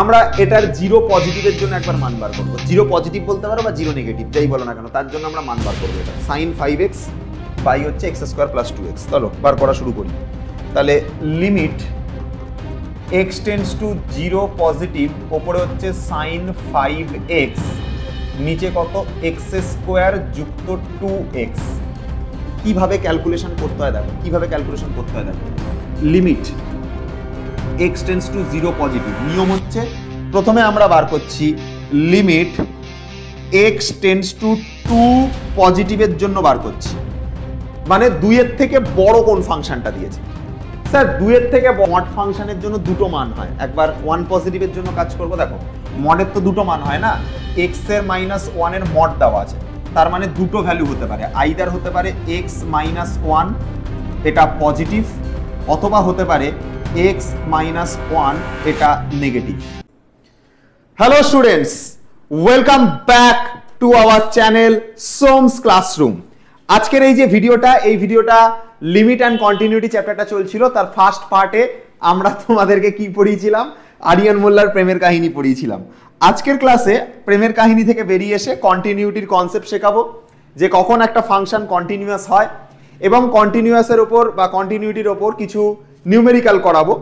আমরা এটার জিরো পজিটিভের জন্য একবার মান বার করবো। জিরো পজিটিভ বলতে পারো বা জিরো নেগেটিভ, যাই বলো না কেন, তার জন্য আমরা মান বার করবো। এটা সাইন 5x বাই হচ্ছে এক্স স্কোয়ার প্লাস 2x। চলো বার করা শুরু করি। তাহলে limit x tends to 0 positive, ওপরে হচ্ছে সাইন 5x, নিচে কত x স্কোয়ার যুক্ত 2x। কিভাবে ক্যালকুলেশন করতে হয় দেখো, কিভাবে ক্যালকুলেশন করতে হয় দেখো। Limit x tends to 0 positive, নিয়ম হচ্ছে প্রথমে আমরা বার করছি লিমিট x টেন্ডস টু 2 পজিটিভের জন্য বার করছি, মানে 2 এর থেকে বড় কোন ফাংশনটা দিয়েছে। স্যার 2 এর থেকে মড ফাংশনের জন্য দুটো মান হয়, একবার 1 পজিটিভের জন্য কাজ করব। দেখো মডের তো দুটো মান হয় না, x এর -1 এর মড দেওয়া আছে, তার মানে দুটো ভ্যালু হতে পারে, আইদার হতে পারে x -1 এটা পজিটিভ, অথবা হতে পারে x -1 এটা negative. Hello students, welcome back to our channel সোমস classroom. আজকের এই যে ভিডিওটা, এই ভিডিওটা লিমিট অ্যান্ড কন্টিনিউটি চ্যাপ্টারটা চলছিল, তার ফার্স্ট পার্টে আমরা তোমাদেরকে কি পড়িয়েছিলাম, আরিয়ান মোল্লার প্রেমের কাহিনী পড়িয়েছিলাম। আজকের ক্লাসে প্রেমের কাহিনী থেকে বেরিয়ে এসে কন্টিনিউটির কনসেপ্ট শেখাবো, যে কখন একটা ফাংশন কন্টিনিউয়াস হয়, এবং কন্টিনিউয়াসের ওপর বা কন্টিনিউটির ওপর কিছু নিউমেরিক্যাল করাবো।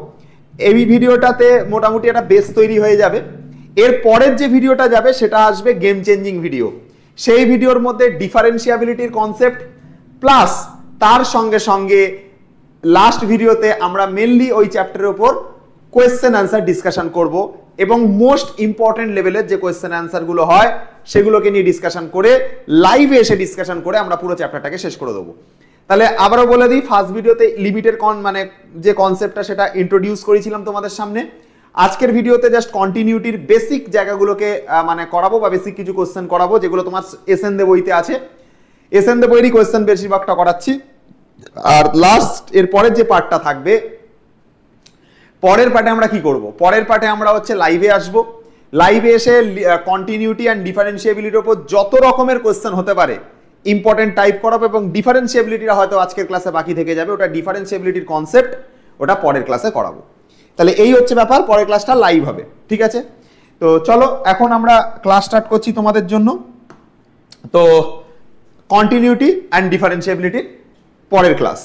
এই ভিডিওটাতে মোটামুটি একটা বেস তৈরি হয়ে যাবে। এর পরের যে ভিডিওটা যাবে সেটা আসবে গেম চেঞ্জিং ভিডিও। সেই ভিডিওর মধ্যে ডিফারেন্সিয়াবিলিটির কনসেপ্ট প্লাস তার সঙ্গে সঙ্গে লাস্ট ভিডিওতে আমরা মেনলি ওই চ্যাপ্টারের উপর কোয়েশ্চেন অ্যান্সার ডিসকাশন করব, এবং মোস্ট ইম্পর্টেন্ট লেভেলের যে কোয়েশ্চেন অ্যান্সারগুলো হয় সেগুলোকে নিয়ে ডিসকাশন করে লাইভে এসে ডিসকাশন করে আমরা পুরো চ্যাপ্টারটাকে শেষ করে দেবো। তাহলে আবারও বলে দিই, ফার্স্ট ভিডিওতে লিমিটের মানে যে কনসেপ্টটা সেটা ইন্ট্রোডিউস করেছিলাম তোমাদের সামনে। আজকের ভিডিওতে জাস্ট কন্টিনিউটির বেসিক জায়গাগুলোকে মানে করাবো, বা বেসিক কিছু কোশ্চেন করাবো যেগুলো তোমার এসএন দে বইতে আছে। এসএন দে বইয়েরই কোশ্চেন বেশিরভাগটা করাচ্ছি। আর লাস্ট এর পরের যে পার্টটা থাকবে, পরের পার্টে আমরা কি করব, পরের পার্টে আমরা হচ্ছে লাইভে আসবো। লাইভে এসে কন্টিনিউটি অ্যান্ড ডিফারেন্সিয়েবিলিটির উপর যত রকমের কোশ্চেন হতে পারে ইম্পর্টেন্ট টাইপ করাবো, এবং ডিফারেন্সিয়েবিলিটিটা হয়তো আজকের ক্লাসে বাকি থেকে যাবে, ওটা ডিফারেন্সিয়েবিলিটির কনসেপ্ট ওটা পরের ক্লাসে করাবো। তাহলে এই হচ্ছে ব্যাপার, পরের ক্লাসটা লাইভ হবে, ঠিক আছে? তো চলো এখন আমরা ক্লাস স্টার্ট করছি তোমাদের জন্য। তো কন্টিনিউটি অ্যান্ড ডিফারেন্সিয়েবিলিটির পরের ক্লাস।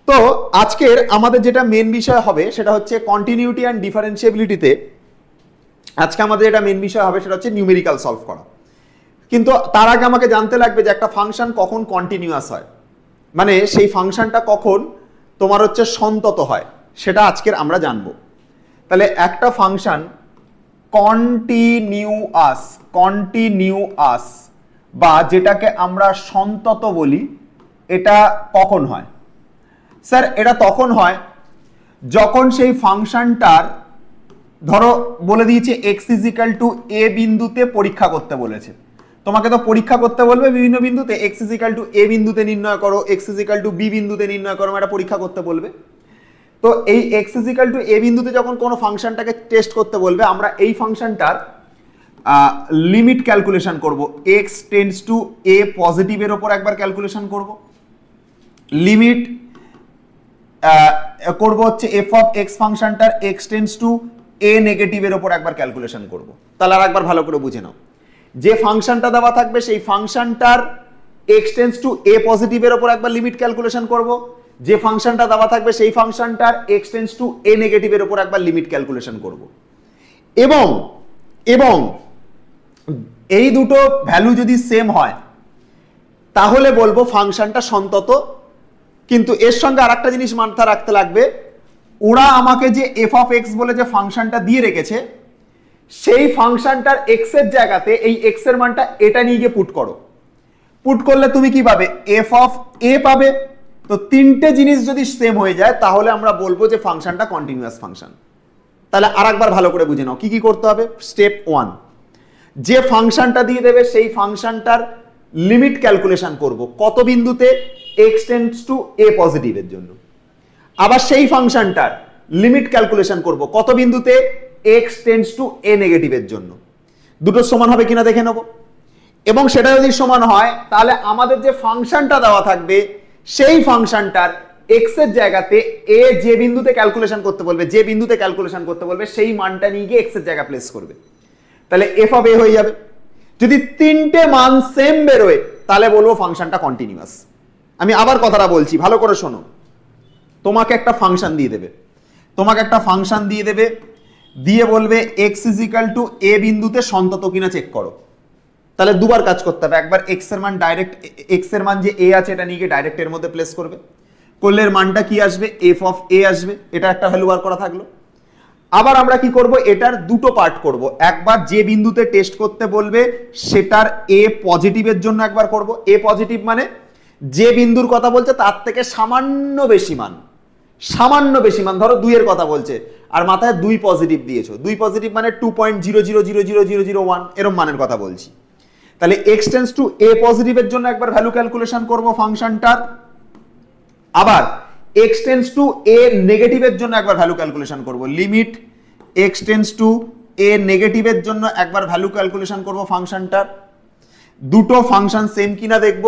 তো আজকের আমাদের যেটা মেন বিষয় হবে সেটা হচ্ছে কন্টিনিউটি অ্যান্ড ডিফারেন্সিয়েবিলিটিতে আজকে আমাদের যেটা মেন বিষয় হবে সেটা হচ্ছে নিউমেরিক্যাল সলভ করা। কিন্তু তার আগে আমাকে জানতে লাগবে যে একটা ফাংশন কখন কন্টিনিউয়াস হয়, মানে সেই ফাংশনটা কখন তোমার হচ্ছে সন্তত হয়, সেটা আজকের আমরা জানবো। তাহলে একটা ফাংশন কন্টিনিউয়াস বা যেটাকে আমরা সন্তত বলি, এটা কখন হয়? স্যার এটা তখন হয় যখন সেই ফাংশনটার, ধরো বলে দিয়েছে x ইজিক্যাল টু a বিন্দুতে পরীক্ষা করতে বলেছে, তোমাকে তো পরীক্ষা করতে বলবে বিভিন্ন বিন্দুতে, x ইজিক্যাল টু a বিন্দুতে নির্ণয় করো, x ইজিক্যাল টু b বিন্দুতে নির্ণয় করো, এটা পরীক্ষা করতে বলবে। তো এই x ইজিক্যাল টু a বিন্দুতে যখন কোনো ফাংশনটাকে টেস্ট করতে বলবে, আমরা এই ফাংশনটার লিমিট ক্যালকুলেশন করব। x টেন্ডস টু a পজিটিভের ওপর একবার ক্যালকুলেশন করব, লিমিট করব হচ্ছে f of x ফাংশনটার x tends two a নেগেটিভের ওপর একবার ক্যালকুলেশন করব। তাহলে আর একবার ভালো করে বুঝে নাও, যে ফাংশনটা দেওয়া থাকবে সেই ফাংশনটার x টেন্ডস টু a পজিটিভের ওপর একবার লিমিট ক্যালকুলেশন করব, যে ফাংশনটা দেওয়া থাকবে সেই ফাংশনটার x টেন্ডস টু a নেগেটিভের ওপর একবার লিমিট ক্যালকুলেশন করব। এবং এই দুটো ভ্যালু যদি সেম হয় তাহলে বলবো ফাংশনটা সন্তত। কিন্তু এর সঙ্গে আরেকটা জিনিস মাথায় রাখতে লাগবে, ওরা আমাকে যে f অফ x বলে যে ফাংশনটা দিয়ে রেখেছে, সেই ফাংশনটার x এর জায়গাতে এই x এর মানটা এটা নিয়ে গিয়ে পুট করো। পুট করলে তুমি কি পাবে? f অফ a পাবে। তো তিনটে জিনিস যদি সেম হয়ে যায় তাহলে আমরা বলবো যে ফাংশনটা কন্টিনিউয়াস ফাংশন। তাহলে আরেকবার ভালো করে বুঝে নাও কি কি করতে হবে। স্টেপ 1, যে ফাংশনটা দিয়ে দেবে সেই ফাংশনটার লিমিট ক্যালকুলেশন করব কত বিন্দুতে, x টেন্ডস টু a পজিটিভের জন্য। আবার সেই ফাংশনটার লিমিট ক্যালকুলেশন করব কত বিন্দুতে, x টেন্ডস টু a নেগেটিভের জন্য। দুটো সমান হবে কিনা দেখে নেব, এবং সেটা যদি সমান হয় তাহলে আমাদের যে ফাংশনটা দেওয়া থাকবে সেই ফাংশনটার এক্স এর জায়গাতে এ যে বিন্দুতে ক্যালকুলেশন করতে বলবে, যে বিন্দুতে ক্যালকুলেশন করতে বলবে সেই মানটা নিয়ে গিয়ে এক্স এর জায়গা প্লেস করবে, তাহলে এফ অফ এ হয়ে যাবে। যদি তিনটে মান সেম বেরোয় তাহলে বলবো ফাংশনটা কন্টিনিউয়াস। আমি আবার কথাটা বলছি, ভালো করে শোনো। তোমাকে একটা ফাংশন দিয়ে দেবে, দিয়ে বলবে এক্স ইজ ইকাল টু এ বিন্দুতে সন্তত কিনা চেক করো। তাহলে দুবার কাজ করতে হবে, একবার এক্স এর মান ডাইরেক্ট, এক্স এর মান যে এ আছে এটা নিয়ে গিয়ে ডাইরেক্ট এর মধ্যে প্লেস করবে, করলে এর মানটা কি আসবে, এফ অফ এ আসবে, এটা একটা ভ্যালু বার করা থাকলো। আবার আমরা কি করব, এটার দুটো পার্ট করব, একবার যে বিন্দুতে টেস্ট করতে বলবে সেটার এ পজিটিভের জন্য একবার করব। এ পজিটিভ মানে যে বিন্দুর কথা বলছে তার থেকে সামান্য বেশি মান, ধরো 2 এর কথা বলছে আর মাথায় 2 পজিটিভ দিয়েছো, 2 পজিটিভ মানে 2.00000001 এরকম মানের কথা বলছি। তাহলে x টেন্ডস টু a পজিটিভের জন্য একবার ভ্যালু ক্যালকুলেশন করব ফাংশনটার, আবার x টেন্ডস টু a নেগেটিভের জন্য একবার ভ্যালু ক্যালকুলেশন করব, limit x tends two a নেগেটিভের জন্য একবার ভ্যালু ক্যালকুলেশন করব ফাংশনটার। দুটো ফাংশন সেম কিনা দেখব,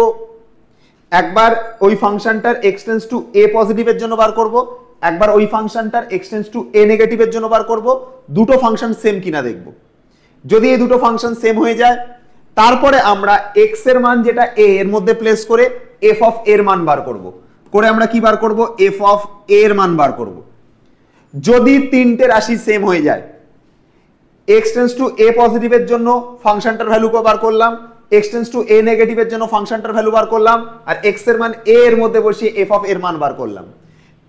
একবার ওই ফাংশনটার x টেন্ডস টু a পজিটিভের জন্য বার করব, একবার ওই ফাংশনটার x টেন্ডস টু a নেগেটিভের জন্য বার করব, দুটো ফাংশন সেম কিনা দেখব। যদি এই দুটো ফাংশন সেম হয়ে যায় তারপরে আমরা x এর মান যেটা a এর মধ্যে প্লেস করে f অফ a এর মান বার করব, করে আমরা কি বার করব, f অফ a এর মান বার করব। যদি তিনটে রাশি সেম হয়ে যায়, x টেন্ডস টু a পজিটিভের জন্য ফাংশনটার ভ্যালু বার করলাম, x টেন্ডস টু a নেগেটিভের জন্য ফাংশনটার ভ্যালু বার করলাম, আর x এর মান a এর মধ্যে বসিয়ে f অফ a এর মান বার করলাম।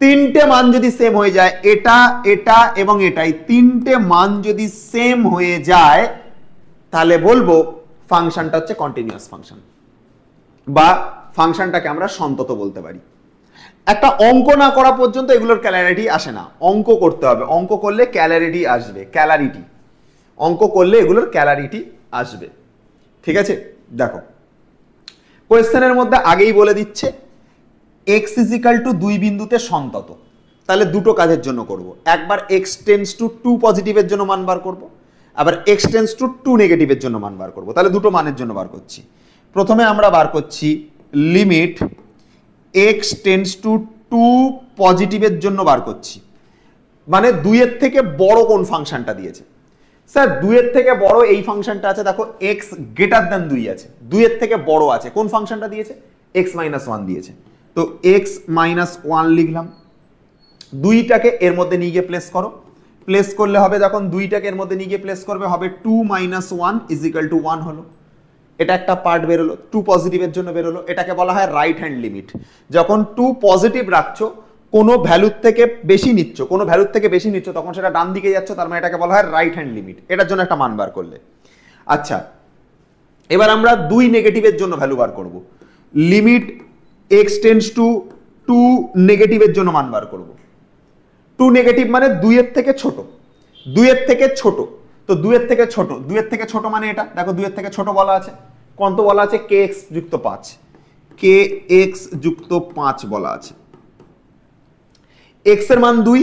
তিনটে মান যদি সেম হয়ে যায়, এটা এটা এবং এটাই তিনটে মান যদি সেম হয়ে যায় তাহলে বলবো ফাংশনটা হচ্ছে কন্টিনিউয়াস ফাংশন, বা ফাংশনটাকে আমরা সন্তত বলতে পারি। একটা অঙ্ক না করা পর্যন্ত এগুলোর ক্যালারিটি আসে না, অঙ্ক করতে হবে, অঙ্ক করলে ক্যালারিটি আসবে, ক্যালারিটি অঙ্ক করলে এগুলোর ক্যালারিটি আসবে। ঠিক আছে, দেখো কোয়েশ্চেনের মধ্যে আগেই বলে দিচ্ছে x ইজ ইকাল টু 2 বিন্দুতে সন্তত, তাহলে দুটো কাজের জন্য করব, একবার x টেন্ডস টু 2 পজিটিভের জন্য মান বার করব, আবার x টেন্ডস টু 2 নেগেটিভের জন্য মান বার করব। তাহলে দুটো মানের জন্য বার করছি। প্রথমে আমরা বার করছি লিমিট x টেন্ডস টু 2 পজিটিভের জন্য বার করছি, মানে 2 এর থেকে বড় কোন ফাংশনটা দিয়েছে। স্যার 2 এর থেকে বড় এই ফাংশনটা আছে, দেখো x গ্রেটার দ্যান 2 আছে, 2 এর থেকে বড় আছে কোন ফাংশনটা দিয়েছে, x মাইনাস 1 দিয়েছে, তো x মাইনাস 1 লিখলাম। 2টাকে এর মধ্যে নিয়ে গিয়ে প্লেস করো, প্লেস করলে হবে, যখন 2টাকে এর মধ্যে নিয়ে গিয়ে প্লেস করবে হবে 2 মাইনাস 1 ইজ ইকাল টু 1 হলো। এটা একটা পার্ট বেরোলো, 2 পজিটিভের জন্য বেরোলো, এটাকে বলা হয় রাইট হ্যান্ড লিমিট। যখন 2 পজিটিভ রাখছো, কোনো ভ্যালুর থেকে বেশি নিচ্ছ, তখন সেটা ডান দিকে যাচ্ছে, তার মানে এটাকে বলা হয় রাইট হ্যান্ড লিমিট। এটার জন্য একটা মান বার করলে। আচ্ছা, এবার আমরা 2 নেগেটিভের জন্য ভ্যালু বার করব, লিমিট x টেন্ডস টু 2 নেগেটিভের জন্য মান বার করব। 2 নেগেটিভ মানে 2 এর থেকে ছোট, তো 2 এর থেকে ছোট মানে এটা দেখো 2 এর থেকে ছোট বলা আছে, কত বলা আছে, kx যুক্ত 5, kx যুক্ত 5 বলা আছে। x এর মান 2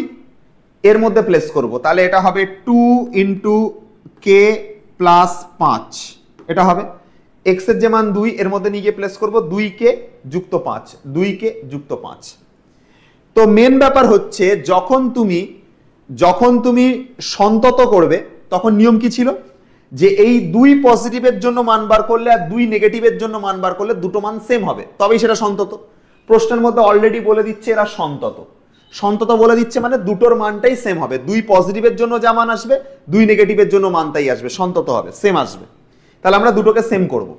এর মধ্যে প্লেস করব, তাহলে এটা হবে 2 ইন্টু k প্লাস 5, এটা হবে x এর যে মান 2 এর মধ্যে নিয়ে গিয়ে প্লেস করব 2k যুক্ত 5, 2k যুক্ত 5। তো মেন ব্যাপার হচ্ছে যখন তুমি সন্তত করবে তখন নিয়ম কি ছিল, যে এই 2 পজিটিভের জন্য মান বার করলে আর 2 নেগেটিভের জন্য মান বার করলে দুটো মান সেম হবে, তবেই সেটা সন্তত। প্রশ্নের মধ্যে অলরেডি বলে দিচ্ছে এরা সন্তত বলে দিচ্ছে, মানে দুটোর মানটাই সেম হবে, 2 পজিটিভের জন্য যা মান আসবে 2 নেগেটিভের জন্য মানটাই আসবে, সন্তত হবে, সেম আসবে। তাহলে আমরা দুটোকে সেম করব।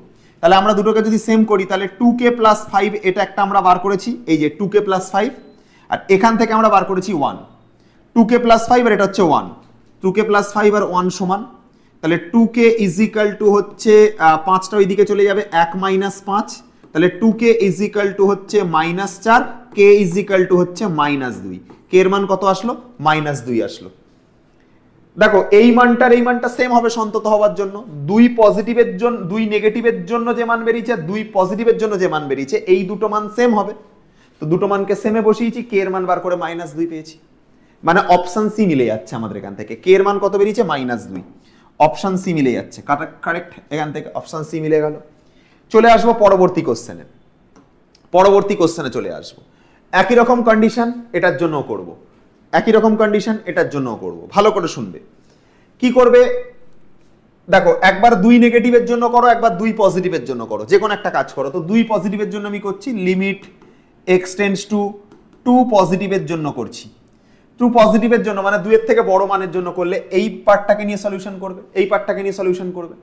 তাহলে আমরা দুটোকে যদি সেম করি তাহলে 2k প্লাস 5 এটা একটা আমরা বার করেছি, এই যে 2k প্লাস 5, আর এখান থেকে আমরা বার করেছি 1, 2k প্লাস 5 আর এটা হচ্ছে 1, 2k প্লাস 5 আর 1 সমান, তাহলে 2k ইজ ইকাল টু হচ্ছে 5টা ওইদিকে চলে যাবে, 1 মাইনাস 5, তাহলে 2k ইজ ইকাল টু হচ্ছে minus 4, k is equal to হচ্ছে মাইনাস 2, k এর মান কত আসলো, মাইনাস 2 আসলো। দেখো এই মানটা সেম হবে সন্তত হওয়ার জন্য, 2 পজিটিভের জন্য 2 নেগেটিভের জন্য যে মান বেরিয়েছে, 2 পজিটিভের জন্য যে মান বেরিয়েছে, এই দুটো মান সেম হবে, তো দুটো মানকে সেমে বসিয়েছি, k এর মান বার করে মাইনাস 2 পেয়েছি, মানে অপশন সি মিলে যাচ্ছে আমাদের এখান থেকে, k এর মান কত বেরিয়েছে, মাইনাস 2, অপশন সি মিলে যাচ্ছে, কারেক্ট, এখান থেকে অপশন সি মিলে গেল। চলে আসবো পরবর্তী কোশ্চেনে চলে আসবো। একই রকম কন্ডিশন এটার জন্য করব, একই রকম কন্ডিশন এটার জন্য করব। ভালো করে শুনবে কি করবে দেখো, একবার 2 নেগেটিভের জন্য করো, একবার 2 পজিটিভের জন্য করো, যে কোনো একটা কাজ করো। তো 2 পজিটিভের জন্য আমি করছি, লিমিট x টেন্ডস টু 2 পজিটিভের জন্য করছি। 2 পজিটিভের জন্য মানে 2 এর থেকে বড় মানের জন্য করলে এই পার্টটাকে নিয়ে সলিউশন করবে, এই পার্টটাকে নিয়ে সলিউশন করবে।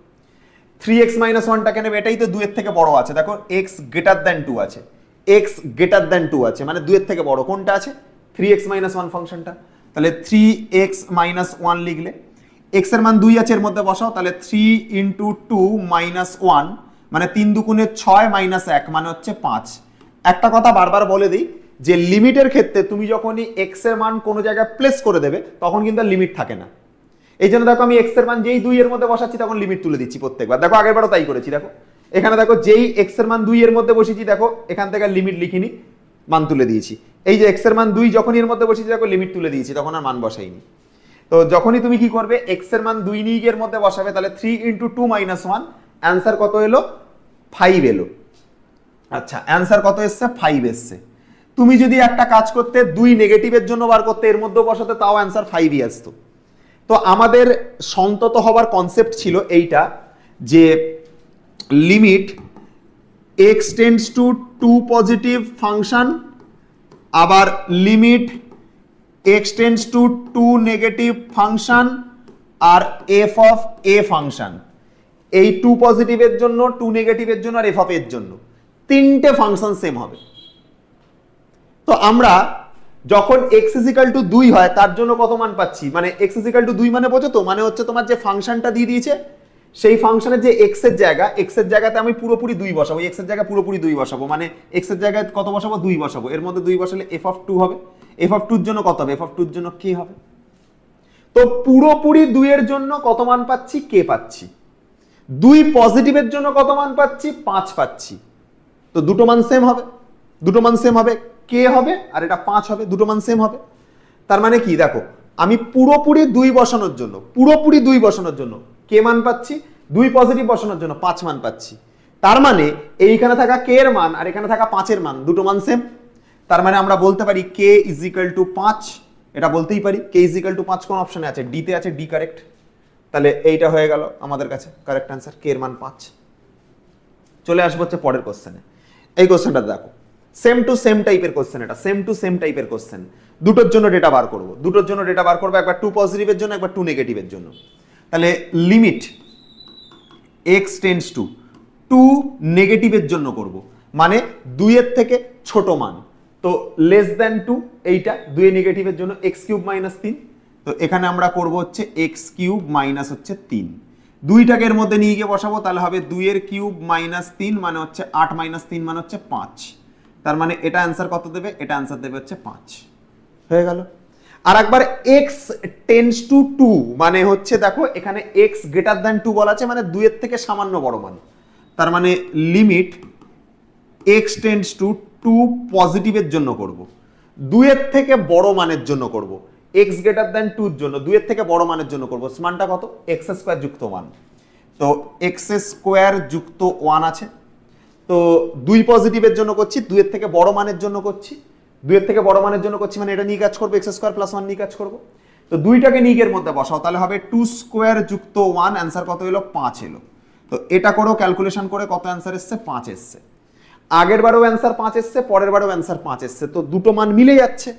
3x - 1টাকে নেবে, এটাই তো 2 এর থেকে বড় আছে। দেখো x গ্রেটার দ্যান 2 আছে, x গ্রেটার দ্যান 2 আছে, মানে 2 এর থেকে বড় কোনটা আছে? 3x - 1 ফাংশনটা। তাহলে 3x - 1 লিখলে x এর মান 2 আছে, এর মধ্যে বসাও, তাহলে 3 × 2 - 1 মানে 3 দুগুণে 6 - 1 মানে হচ্ছে 5। একটা কথা বারবার বলে দিই যে লিমিটের ক্ষেত্রে তুমি যখনই x এর মান কোনো জায়গায় প্লেস করে দেবে তখন কিন্তু আর লিমিট থাকে না। এই জন্য দেখো আমি x এর মান যেই 2 এর মধ্যে বসাচ্ছি তখন লিমিট তুলে দিচ্ছি প্রত্যেকবার। দেখো আগেরবারও তাই করেছি। দেখো এখানে দেখো যেই x এর মান 2 এর মধ্যে বসিয়েছি, দেখো এখান থেকে লিমিট লিখিনি, মান তুলে দিয়েছি। এই যে x এর মান 2 যখনই এর মধ্যে বসিয়েছি দেখো লিমিট তুলে দিয়েছি, তখন আর মান বসাইনি। তো যখনই তুমি কি করবে x এর মান 2 নিয়ে এর মধ্যে বসাবে, তাহলে 3 × 2 - 1 অ্যানসার কত এলো? 5 এলো। আচ্ছা অ্যানসার কত এসছে? 5 এসছে। তুমি যদি একটা কাজ করতে 2 নেগেটিভের জন্য বার করতে, এর মধ্যে বসাতে, তাও অ্যানসার 5ই আসতো। তো আমাদের সন্তত হবার কনসেপ্ট ছিল এইটা যে limit x tends to 2 positive function, আবার limit x tends to 2 negative function, আর f অফ a ফাংশন। এই 2 পজিটিভের জন্য, 2 নেগেটিভের জন্য, আর f অফ a এর জন্য তিনটে ফাংশন সেম হবে। তো আমরা যখন x = 2 হয় তার জন্য কত মান পাচ্ছি, মানে x = 2 মানে বোঝো তো, মানে হচ্ছে তোমার যে ফাংশনটা দিয়ে দিয়েছে সেই ফাংশনের যে x এর জায়গাতে আমি পুরোপুরি 2 বসাবো, x এর জায়গায় পুরোপুরি 2 বসাবো, মানে x এর জায়গায় কত বসাবো? 2 বসাবো। এর মধ্যে 2 বসালে f অফ 2 হবে। f অফ 2 এর জন্য কত হবে? f অফ 2 এর জন্য k হবে। তো পুরোপুরি 2 এর জন্য কত মান পাচ্ছি? k পাচ্ছি। 2 পজিটিভের জন্য কত মান পাচ্ছি? 5 পাচ্ছি। তো দুটো মান সেম হবে, দুটো মান সেম হবে, k হবে আর এটা 5 হবে, দুটো মান সেম হবে। তার মানে কি দেখো, আমি পুরোপুরি 2 বসানোর জন্য, পুরোপুরি 2 বসানোর জন্য k মান পাচ্ছি, 2 পজিটিভ বসানোর জন্য 5 মান পাচ্ছি। তার মানে এইখানে থাকা k এর মান আর এখানে থাকা 5 এর মান দুটো মান সেম। তার মানে আমরা বলতে পারি k = 5, এটা বলতেই পারি। k = 5 কোন অপশনে আছে? ডি তে আছে, ডি কারেক্ট। তাহলে এইটা হয়ে গেল আমাদের কাছে কারেক্ট অ্যান্সার, k এর মান 5। চলে আসবো হচ্ছে পরের কোশ্চেনে। এই কোশ্চেনটা দেখো, সেম টু সেম টাইপের কোশ্চেন, এটা সেম টু সেম টাইপের কোশ্চেন। দুটোর জন্য ডেটা বার করব, দুটোর জন্য ডেটা বার করব, একবার 2 পজিটিভের জন্য, একবার 2 নেগেটিভের জন্য। তাহলে লিমিট x টেন্ডস টু 2 নেগেটিভের জন্য করব, মানে 2 এর থেকে ছোট মান। তো লেস দ্যান 2, এইটা 2 এর নেগেটিভের জন্য x³ - 3। তো এখানে আমরা করব হচ্ছে x³ - হচ্ছে 3। 2টাকে এর মধ্যে নিয়ে গিয়ে বসাবো, তাহলে হবে 2 এর কিউব - 3 মানে হচ্ছে 8 - 3 মানে হচ্ছে 5। তার মানে এটা অ্যান্সার কত দেবে? এটা অ্যান্সার দেবে হচ্ছে 5। হয়ে গেল। আর একবার x টেন্ডস টু 2 মানে হচ্ছে দেখো এখানে x গ্রেটার দ্যান 2 বলা আছে, মানে 2 এর থেকে সামান্য বড় মান। তার মানে লিমিট x টেন্ডস টু 2 পজিটিভের জন্য করব, 2 এর থেকে বড় মানের জন্য করব। x গ্রেটার দ্যান 2 এর জন্য 2 এর থেকে বড় মানের জন্য করব। মানটা কত? x² যুক্ত 1। তো x² যুক্ত 1 আছে। তো 2 পজিটিভের জন্য করছি, 2 এর থেকে বড় মানের জন্য করছি, 2 এর থেকে বড় মানের জন্য করছি, মানে এটা নিয়ে কাজ করব, x² + 1 নিয়ে কাজ করব। তো 2টাকে নিয়ে এর মধ্যে বসাও, তাহলে হবে 2² যুক্ত 1, অ্যান্সার কত এলো? 5 এলো। তো এটা করো ক্যালকুলেশন করে, কত অ্যান্সার এসছে? 5 এসছে। আগের বারেও অ্যান্সার 5 এসছে, পরের বারেও অ্যান্সার 5 এসছে। তো দুটো মান মিলে যাচ্ছে।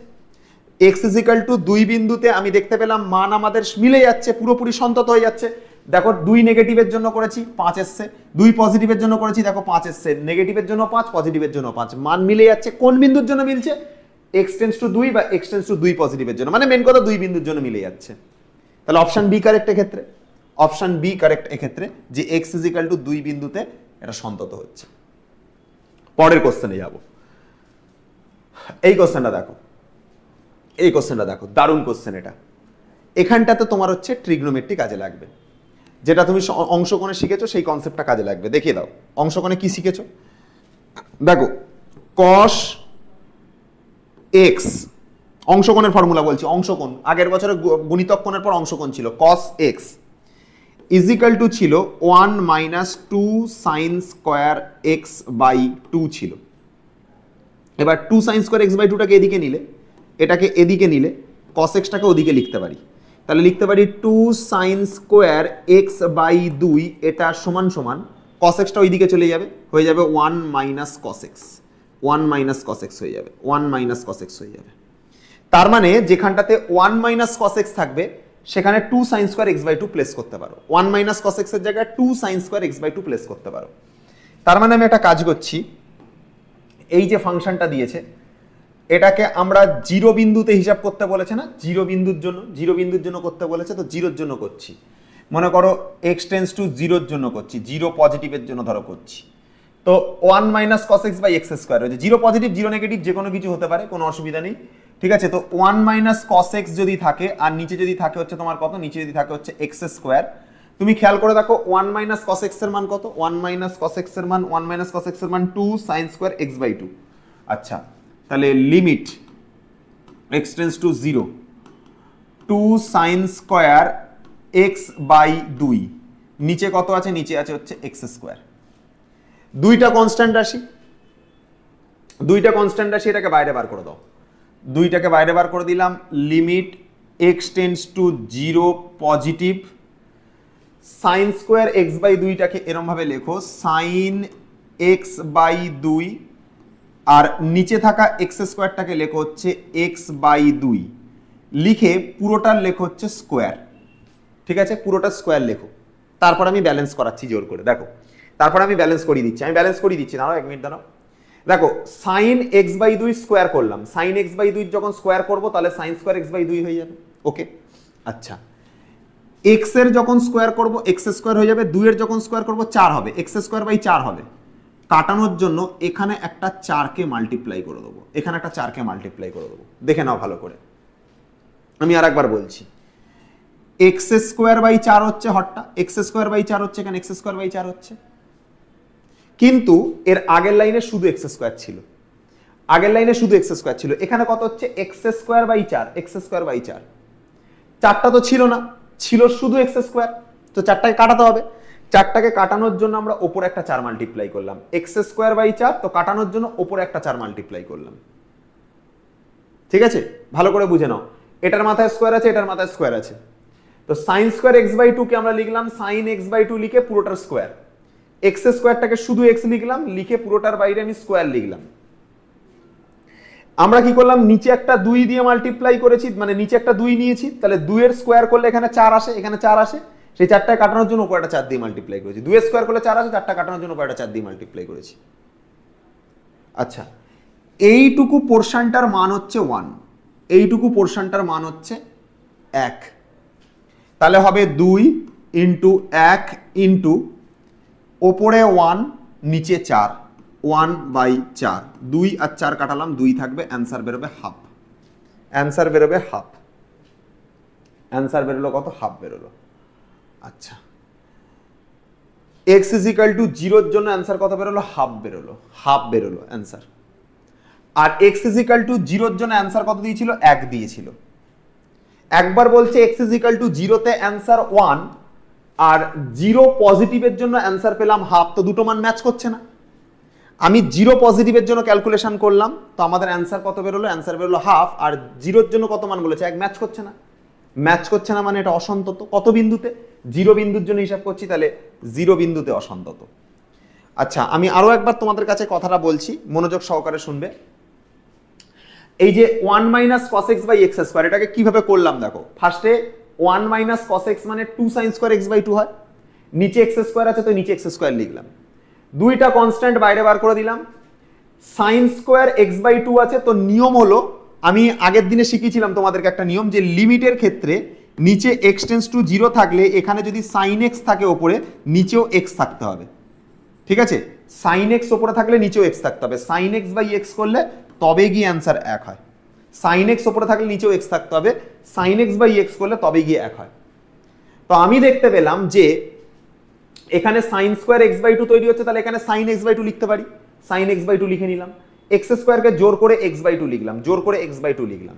x = 2 বিন্দুতে আমি দেখতে পেলাম মান আমাদের মিলে যাচ্ছে, পুরোপুরি সন্তত হয়ে যাচ্ছে। দেখো 2 নেগেটিভের জন্য করেছি 5 এসছে, 2 পজিটিভের জন্য করেছি দেখো 5 এসছে, নেগেটিভের জন্য 5, পজিটিভের জন্য 5, মান মিলে যাচ্ছে। কোন বিন্দুর জন্য মিলছে? x টেন্ডস টু 2 বা x টেন্ডস টু 2 পজিটিভের জন্য, মানে মেন কথা 2 বিন্দুর জন্য মিলে যাচ্ছে। তাহলে অপশন বি কারেক্ট এক্ষেত্রে, অপশন বি কারেক্ট এক্ষেত্রে, যে x = 2 বিন্দুতে এটা সন্তত হচ্ছে। পরের কোশ্চেনে যাব। এই কোশ্চেনটা দেখো, এই কোশ্চেনটা দেখো, দারুণ কোশ্চেন এটা। এখানটাতে তোমার হচ্ছে ট্রিগনোমেট্রি কাজে লাগবে, যেটা তুমি অংশকোণে শিখেছো সেই কনসেপ্টটা কাজে লাগবে। দেখিয়ে দাও অংশকোণে কি শিখেছো। দেখো cos x, অংশকোণের ফর্মুলা বলছি, অংশকোণ আগের বছরে গুণিতক কোণের পর অংশকোণ ছিল, cos x ছিল 1 - 2 sin² x/2 ছিল। এবার 2 sin স্কোয়ার এক্স বাই টুটাকে এদিকে নিলে, এটাকে এদিকে নিলে cos এক্সটাকে ওদিকে লিখতে পারি। তাহলে লিখতে পারি 2 sin স্কোয়ার এক্স বাই 2, এটা সমান সমান cos এক্সটা ওইদিকে চলে যাবে, হয়ে যাবে 1 minus cos x, 1 minus cos x হয়ে যাবে, 1 মাইনাস cos এক্স হয়ে যাবে। তার মানে যেখানটাতে 1 মাইনাস cos এক্স থাকবে সেখানে 2 sin square x by 2 place করতে পারো, 1 মাইনাস cos এক্স এর জায়গায় 2 sin square x by 2 place করতে পারো। তার মানে আমি একটা কাজ করছি, এই যে ফাংশনটা দিয়েছে এটাকে আমরা জিরো বিন্দুতে হিসাব করতে বলেছে না, জিরো বিন্দুর জন্য করতে বলেছে, তো জিরোর জন্য করছি। মনে করো x টেন্স টু জিরোর জন্য করছি, জিরো পজিটিভের জন্য ধরো করছি, তো 1 minus cos x by x square হয়েছে। জিরো পজিটিভ জিরো নেগেটিভ যে কোনো কিছু হতে পারে, কোনো অসুবিধা নেই, ঠিক আছে। তো 1 মাইনাস cos x যদি থাকে আর নিচে যদি থাকে হচ্ছে তোমার কত, নিচে যদি থাকে হচ্ছে এক্স স্কোয়ার, তুমি খেয়াল করে দেখো 1 মাইনাস cos x এর মান কত, 1 মাইনাস cos x এর মান 1 মাইনাস cos x এর মান 2 sin স্কোয়ার এক্স বাই 2। আচ্ছা, তাহলে limit x tends to 0 2 sin square x by 2, নিচে কত আছে, নিচে আছে হচ্ছে এক্স স্কোয়ার। দুইটা কনস্ট্যান্ট রাশি, এটাকে বাইরে বার করে দাও, দুইটাকে বাইরে বার করে দিলাম। Limit x tends to 0 positive sine square x by 2টাকে এরম ভাবে লেখো সাইন এক্স বাই 2, আর নিচে থাকা এক্স স্কোয়ারটাকে লেখো হচ্ছে এক্স বাই 2, লিখে পুরোটার লেখো হচ্ছে স্কোয়ার, ঠিক আছে, পুরোটা স্কোয়ার লেখো। তারপর আমি ব্যালেন্স করাচ্ছি জোর করে, দেখো তারপর আমি ব্যালেন্স করিয়ে দিচ্ছি, দাঁড়াও 1 মিনিট দাঁড়াও। দেখো সাইন এক্স বাই 2 স্কোয়ার করলাম, সাইন এক্স বাই 2 যখন স্কোয়ার করবো তাহলে সাইন স্কোয়ার এক্স বাই 2 হয়ে যাবে, ওকে। আচ্ছা, এক্স এর যখন স্কোয়ার করবো এক্স স্কোয়ার হয়ে যাবে, 2 এর যখন স্কোয়ার করবো 4 হবে, এক্স স্কোয়ার বাই 4 হবে। কাটানোর জন্য এখানে একটা 4কে মাল্টিপ্লাই করে দেবো, এখানে একটা 4কে মাল্টিপ্লাই করে দেবো, দেখে নাও ভালো করে। আমি আর একবার বলছি, এক্স স্কোয়ার বাই 4 হচ্ছে হটটা, এক্স স্কোয়ার বাই 4 হচ্ছে, এখানে এক্স স্কোয়ার বাই 4 হচ্ছে, কিন্তু এর আগের লাইনে শুধু এক্স স্কোয়ার ছিল, এখানে কত হচ্ছে x square by 4, x square by 4, 4টা তো ছিল না, ছিল শুধু এক্স স্কোয়ার, তো 4টাকে কাটাতে হবে। 4টাকে কাটানোর জন্য আমরা ওপরে একটা 4 মাল্টিপ্লাই করলাম, এক্স স্কোয়ার বাই 4, তো কাটানোর জন্য ওপরে একটা 4 মাল্টিপ্লাই করলাম, ঠিক আছে, ভালো করে বুঝে নাও। এটার মাথায় স্কোয়ার আছে, এটার মাথায় স্কোয়ার আছে, তো সাইন স্কোয়ার এক্স বাই 2 কে আমরা লিখলাম সাইন এক্স বাই 2 লিখে পুরোটার স্কোয়ার, এক্স স্কোয়ারটাকে শুধু এক্স লিখলাম, লিখে পুরোটার বাইরে আমি স্কোয়ার লিখলাম। আমরা কি করলাম, নিচে একটা 2 দিয়ে মাল্টিপ্লাই করেছি, মানে নিচে একটা 2 নিয়েছি, তাহলে 2 এর স্কোয়ার করলে এখানে 4 আসে, এখানে 4 আসে, সেই 4টাকে কাটানোর জন্য উপরে একটা 4 দিয়ে মাল্টিপ্লাই করেছি, 2 এর স্কোয়ার করলে 4 আসে, 4টা কাটানোর জন্য উপরে একটা 4 দিয়ে মাল্টিপ্লাই করেছি। আচ্ছা, এইটুকু পোরশনটার মান হচ্ছে 1, এইটুকু পোরশনটার মান হচ্ছে 1, তাহলে হবে 2 ইন্টু 1 ইন্টু ওপরে 1 নিচে 4, 1 বাই 4, 2 আর 4 কাটালাম, 2 থাকবে, অ্যান্সার বেরোবে হাফ, অ্যান্সার বেরোলো কত, হাফ বেরোলো। আচ্ছা, x ইজিক্যাল টু 0 এর জন্য অ্যান্সার কত বেরোলো, হাফ বেরোলো অ্যান্সার। আর x ইজিক্যাল টু 0 এর জন্য অ্যান্সার কত দিয়েছিল, 1 দিয়েছিল। একবার বলছে x ইজিক্যাল টু 0 তে অ্যান্সার 1, আর 0 পজিটিভের জন্য অ্যান্সার পেলাম হাফ, তো দুটো মান ম্যাচ করছে না। আমি 0 পজিটিভের জন্য ক্যালকুলেশন করলাম, তো আমাদের অ্যান্সার কত বেরোলো, অ্যান্সার বেরোলো হাফ, আর 0 এর জন্য কত মান বলেছে, 1, ম্যাচ করছে না, মানে এটা অসন্তত। কত বিন্দুতে, 0 বিন্দুর জন্য হিসাব করছি, তাহলে 0 বিন্দুতে অসন্তত। আচ্ছা, আমি আরো একবার তোমাদের কাছে কথাটা বলছি, মনোযোগ সহকারে শুনবে। এই যে 1 minus cos x by x square, এটাকে কিভাবে করলাম দেখো। ফার্স্টে 1 মাইনাস cos x মানে 2 sin স্কোয়ার এক্স বাই 2 হয়, নিচে এক্স স্কোয়ার আছে, তো নিচে এক্স স্কোয়ার লিখলাম, দুইটা কনস্ট্যান্ট বাইরে বার করে দিলাম। সাইন স্কোয়ার এক্স বাই 2 আছে, তো নিয়ম হলো, আমি আগের দিনে শিখিয়েছিলাম তোমাদেরকে একটা নিয়ম, যে লিমিটের ক্ষেত্রে নিচে x টেন্স টু 0 থাকলে এখানে যদি সাইন এক্স থাকে ওপরে, নিচেও এক্স থাকতে হবে, ঠিক আছে, সাইন এক্স ওপরে থাকলে নিচেও এক্স থাকতে হবে, সাইন এক্স বাই এক্স করলে তবে গিয়ে অ্যান্সার 1 হয়। সাইন এক্স ওপরে থাকলে নিচেও এক্স থাকতে হবে, সাইন এক্স বাই এক্স করলে তবে গিয়ে 1 হয়। তো আমি দেখতে পেলাম যে এখানে সাইন স্কোয়ার এক্স বাই 2 তৈরি হচ্ছে, তাহলে এখানে সাইন এক্স বাই 2 লিখতে পারি, সাইন এক্স বাই 2 লিখে নিলাম, এক্স স্কোয়ারকে জোর করে এক্স বাই 2 লিখলাম, জোর করে এক্স বাই 2 লিখলাম।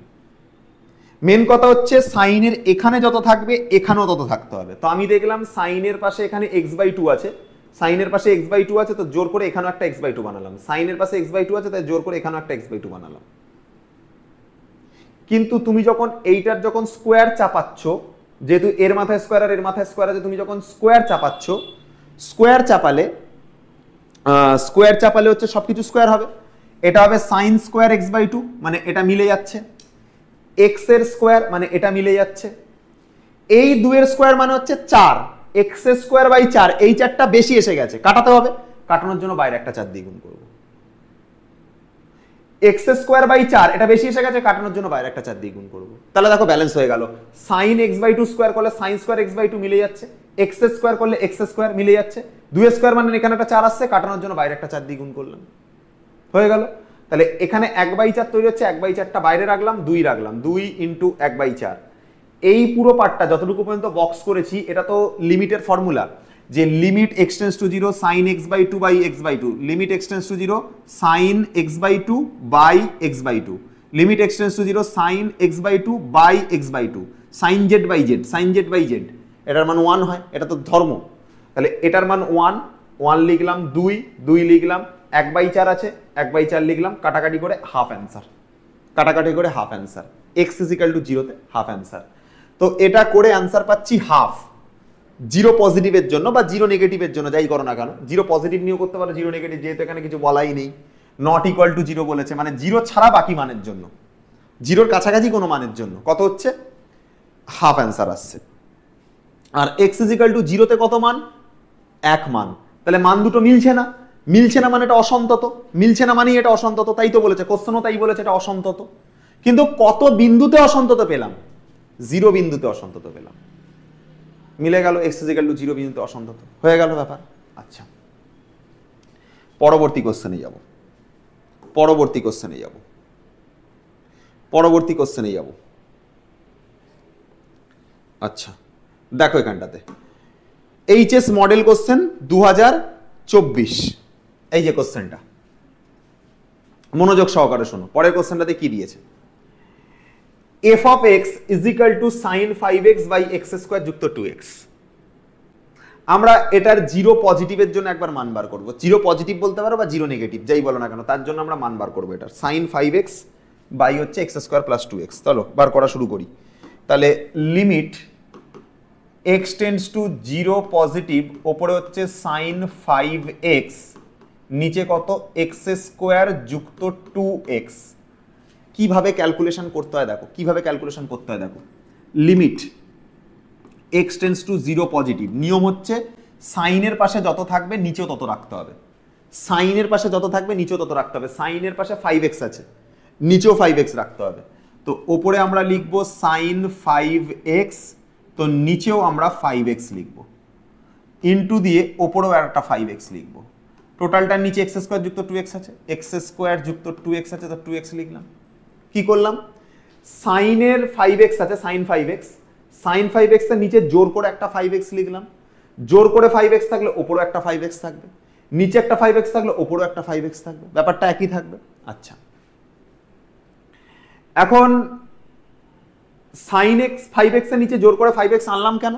মেন কথা হচ্ছে সাইনের এখানে যত থাকবে এখানেও তত থাকতে হবে, তো আমি দেখলাম সাইনের পাশে এখানে এক্স বাই 2 আছে, সাইনের পাশে x/2 আছে তো জোর করে এখানেও একটা x/2 বানালাম, সাইনের পাশে x/2 আছে তাই জোর করে এখানেও একটা x/2 বানালাম। কিন্তু তুমি যখন এইটার যখন স্কোয়ার চাপাচ্ছ, যেহেতু এর মাথায় স্কোয়ার আর এর মাথায় স্কোয়ার আছে, তুমি যখন স্কোয়ার চাপাচ্ছ, স্কোয়ার চাপালে হচ্ছে সবকিছু স্কোয়ার হবে। এটা হবে সাইন স্কোয়ার x/2, মানে এটা মিলে যাচ্ছে। এক্স এর স্কোয়ার মানে এটা মিলে যাচ্ছে। এই 2 এর স্কোয়ার মানে হচ্ছে 4, এক্স স্কোয়ার বাই 4, এই 4টা বেশি এসে গেছে, কাটাতে হবে। কাটানোর জন্য বাইরে একটা 4 দিয়ে গুণ করব। এক্স স্কোয়ার বাই 4 এটা বেশি এসে গেছে, কাটানোর জন্য বাইরে একটা 4 দিয়ে গুণ করব। তাহলে দেখো ব্যালেন্স হয়ে গেল। সাইন x/2 স্কোয়ার করলে সাইন স্কোয়ার x/2 মিলে যাচ্ছে, এক্স স্কোয়ার করলে এক্স স্কোয়ার মিলে যাচ্ছে, 2 স্কোয়ার মানে এখানে একটা 4 আসছে, কাটানোর জন্য বাইরে একটা 4 দিয়ে গুণ করলাম, হয়ে গেল। তাহলে এখানে 1/4 তৈরি হচ্ছে, 1/4টা বাইরে রাখলাম, 2 রাখলাম, 2 × 1/4। এই পুরো পার্টটা যতটুকু পর্যন্ত বক্স করেছি এটা তো লিমিটের ফর্মুলা, যে limit x tends to 0 sin x/2 by x/2, limit x tends to 0 sin x/2 by x/2, limit x tends to 0 sin x/2 by x/2, sin z by z, sin z by z, এটার মান 1 হয়, এটা তো ধর্ম। তাহলে এটার মান 1 লিখলাম, 2 লিখলাম, 1/4 আছে, 1/4 লিখলাম, কাটাকাটি করে হাফ অ্যান্সার, কাটাকাটি করে হাফ অ্যান্সার, x = 0 তে হাফ অ্যান্সার। তো এটা করে অ্যান্সার পাচ্ছি হাফ। 0 পজিটিভের জন্য বা 0 নেগেটিভের জন্য যাই করো না কেন, 0 পজিটিভ নিয়েও করতে পারো, 0 নেগেটিভ, যেহেতু এখানে কিছু বলাই নেই, নট ইকুয়াল টু 0 বলেছে, মানে 0 ছাড়া বাকি মানের জন্য, 0-র কাছাকাছি কোনো মানের জন্য কত হচ্ছে, হাফ অ্যান্সার আসছে। আর x = 0 তে কত মান, 1 মান। তাহলে মান দুটো মিলছে না, মিলছে না মানে এটা অসন্তত, মিলছে না মানে এটা অসন্তত, তাই তো বলেছে কোশ্চেনও, তাই বলেছে এটা অসন্তত। কিন্তু কত বিন্দুতে অসন্তত পেলাম, 0 বিন্দুতে অসন্তত পেলাম, মিলে গেল। x = 0 বিন্দুতে অসন্তত, হয়ে গেল ব্যাপার। আচ্ছা, পরবর্তী কোশ্চেনে যাব, পরবর্তী কোশ্চেনে যাব। আচ্ছা দেখো এখানটাতে এইচএস মডেল কোশ্চেন 2024, এই যে কোশ্চেনটা, মনোযোগ সহকারে শোনো। পরের কোশ্চেনটাতে কি দিয়েছে, f of x = sin 5x by x² যুক্ত 2x। আমরা এটার 0 পজিটিভের জন্য একবার মান বার করব, 0 পজিটিভ বলতে পারো বা 0 নেগেটিভ, যাই বলো না কেন, তার জন্য আমরা মান বার করবো এটার sin 5x বাই হচ্ছে x² + 2x। চলো বার করা শুরু করি। তাহলে limit x tends to 0 positive, ওপরে হচ্ছে sin 5x, নিচে কত x² যুক্ত 2x। কিভাবে ক্যালকুলেশন করতে হয় দেখো, কিভাবে ক্যালকুলেশন করতে হয় দেখো। Limit x tends to 0 positive, নিয়ম হচ্ছে সাইনের পাশে যত থাকবে নিচেও তত রাখতে হবে, সাইনের পাশে যত থাকবে নিচেও তত রাখতে হবে। সাইনের পাশে 5x আছে, নিচেও 5x রাখতে হবে। তো ওপরে আমরা লিখব sin 5x, তো নিচেও আমরা 5x লিখব, ইনটু দিয়ে ওপরেও একটা 5x লিখব। টোটালটার নিচে x² যুক্ত 2x আছে, x² যুক্ত 2x আছে, তো 2x লিখলাম। কি করলাম, সাইনের 5x আছে, sin 5x, sin 5x এর নিচে জোর করে একটা 5x লিখলাম, জোর করে 5x থাকলে ওপরেও একটা 5x থাকবে, নিচে একটা 5x থাকলে ওপরেও একটা 5x থাকবে, ব্যাপারটা একই থাকবে। আচ্ছা, এখন sin x 5x এর নিচে জোর করে 5x আনলাম কেন,